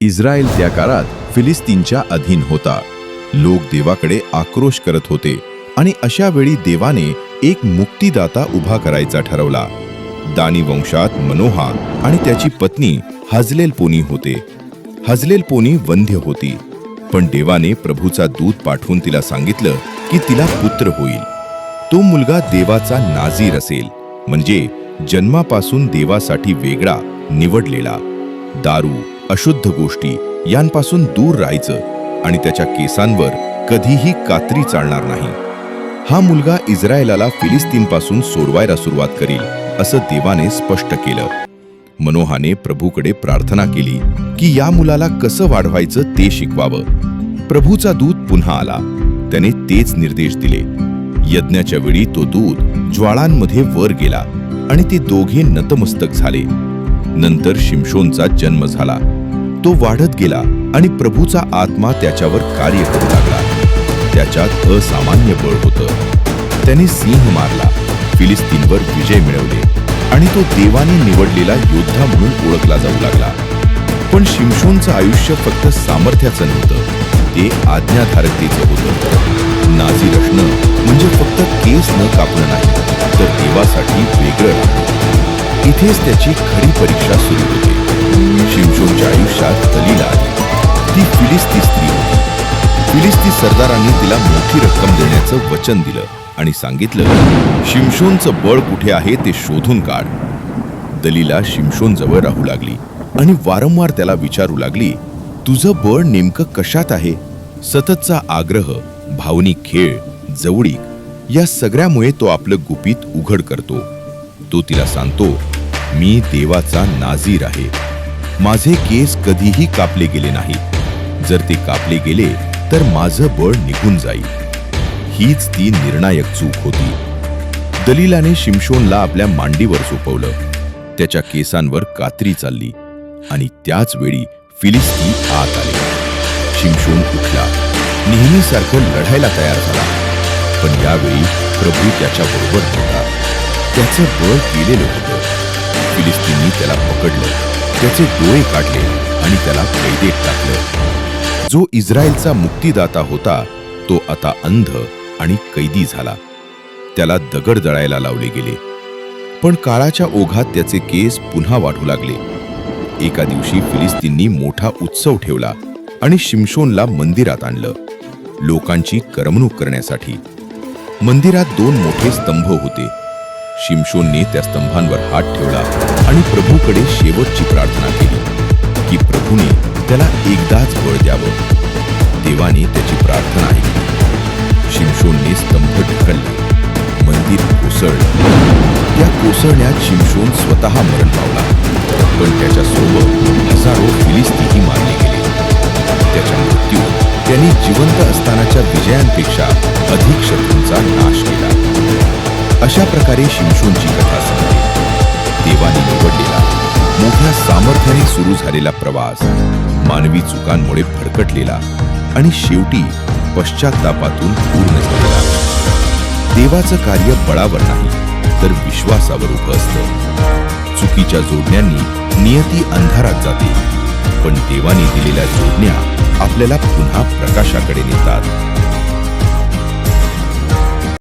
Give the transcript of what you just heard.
Israel त्या काळात फिलिस्तीनच्या अधीन होता. लोक देवाकडे आक्रोश करत होते आणि अशा वेळी देवाने एक मुक्तिदाता उभा करायचा ठरवला. दानी वंशात मनोहा आणि त्याची पत्नी हजलेलपोनी होते. हजलेलपोनी वंध्य होती, पण देवाने प्रभूचा दूत पाठवून तिला सांगितलं की तिला पुत्र होईल. तो मुलगा देवाचा नाझीर असेल, म्हणजे जन्मापासून देवासाठी वेगळा, निवडलेला. दारू, अशुद्ध गोष्टी यांपासून दूर राहायचं आणि त्याच्या केसांवर कधीही कात्री चालणार नाही. हा मुलगा इस्रायलाला फिलिस्तीनपासून सोडवायला सुरुवात करील असं देवाने स्पष्ट केलं. मनोहाने प्रभूकडे प्रार्थना केली की या मुलाला कसं वाढवायचं ते शिकवावं. प्रभूचा दूत पुन्हा आला. त्याने तेच निर्देश दिले. यज्ञाच्या वेळी तो दूत ज्वाळांमध्ये वर गेला आणि ते दोघे नतमस्तक झाले. नंतर शिमशोनचा जन्म झाला. तो वाढत गेला आणि प्रभूचा आत्मा त्याच्यावर कार्य करू लागला. त्याच्यात असामान्य बळ होतं. त्याने सिंह मारला, फिलिस्तीनवर विजय मिळवले आणि तो देवाने निवडलेला योद्धा म्हणून ओळखला जाऊ लागला. पण शिमशोनचं आयुष्य फक्त सामर्थ्याचं नव्हतं, ते आज्ञाधारकतेचं होतं. नाझीर असणं म्हणजे फक्त केस न कापणं नाही, तर देवासाठी वेगळं राहणं. इथेच त्याची खरी परीक्षा सुरू होते. शिमशोनच्या आयुष्यात दलीला आली. ती फिलिस्ती स्त्री होती. फिलिस्ती सरदारांनी तिला मोठी रक्कम देण्याचं वचन दिलं आणि सांगितलं, शिमशोनचं बळ कुठे आहे ते शोधून काढ. दलीला शिमशोनजवळ राहू लागली आणि वारंवार त्याला विचारू लागली, तुझं बळ नेमकं कशात आहे? सततचा आग्रह, भावनिक खेळ, जवळीक या सगळ्यामुळे तो आपलं गुपित उघड करतो. तो तिला सांगतो, मी देवाचा नाझीर आहे. माझे केस कधीही कापले गेले नाहीत. जर ते कापले गेले तर माझं बळ निघून जाईल. हीच ती निर्णायक चूक होती. दलीलाने शिमशोनला आपल्या मांडीवर झोपवलं. त्याच्या केसांवर कात्री चालली आणि त्याच वेळी फिलिस्ती आत आले. शिमशोन उठला. नेहमीसारखं लढायला तयार झाला. पण यावेळी प्रभू त्याच्याबरोबर होता. त्याचं बळ केलेलं होतं. फिलिस्तींनी त्याला पकडलं, त्याचे डोळे काढले आणि त्याला कैदेत टाकलं. जो इस्रायलचा मुक्तिदाता होता तो आता अंध आणि कैदी झाला. त्याला दगड दळायला लावले गेले. पण काळाच्या ओघात त्याचे केस पुन्हा वाढू लागले. एका दिवशी फिलिस्तींनी मोठा उत्सव ठेवला आणि शिमशोनला मंदिरात आणलं, लोकांची करमणूक करण्यासाठी. मंदिरात 2 मोठे स्तंभ होते. शिमशोनने त्या स्तंभांवर हात ठेवला आणि प्रभूकडे शेवटची प्रार्थना केली की प्रभूने त्याला एकदाच बळ द्यावं. देवाने त्याची प्रार्थना ऐकली. शिमशोनने स्तंभ ढकलले. मंदिर कोसळलं. त्या कोसळण्यात शिमशोन स्वतः मरण पावला. पण त्याच्यासोबत हजारो फिलिस्तीही मारले गेले. त्याच्या मृत्यूत त्यांनी जिवंत असतानाच्या विजयांपेक्षा अधिक शत्रूंचा नाश केला. अशा प्रकारे शिमशोनची कथा संपते. देवाने निवडलेला, मोठ्या सामर्थ्याने सुरू झालेला प्रवास मानवी चुकांमुळे भरकटलेला आणि शेवटी पश्चात्तापातून पूर्ण झालेला. देवाचं कार्य बळावर नाही तर विश्वासावर उभं असतं. चुकीच्या जोडण्यांनी नियती अंधारात जाते, पण देवाने दिलेल्या जोडण्या आपल्याला पुन्हा प्रकाशाकडे नेतात.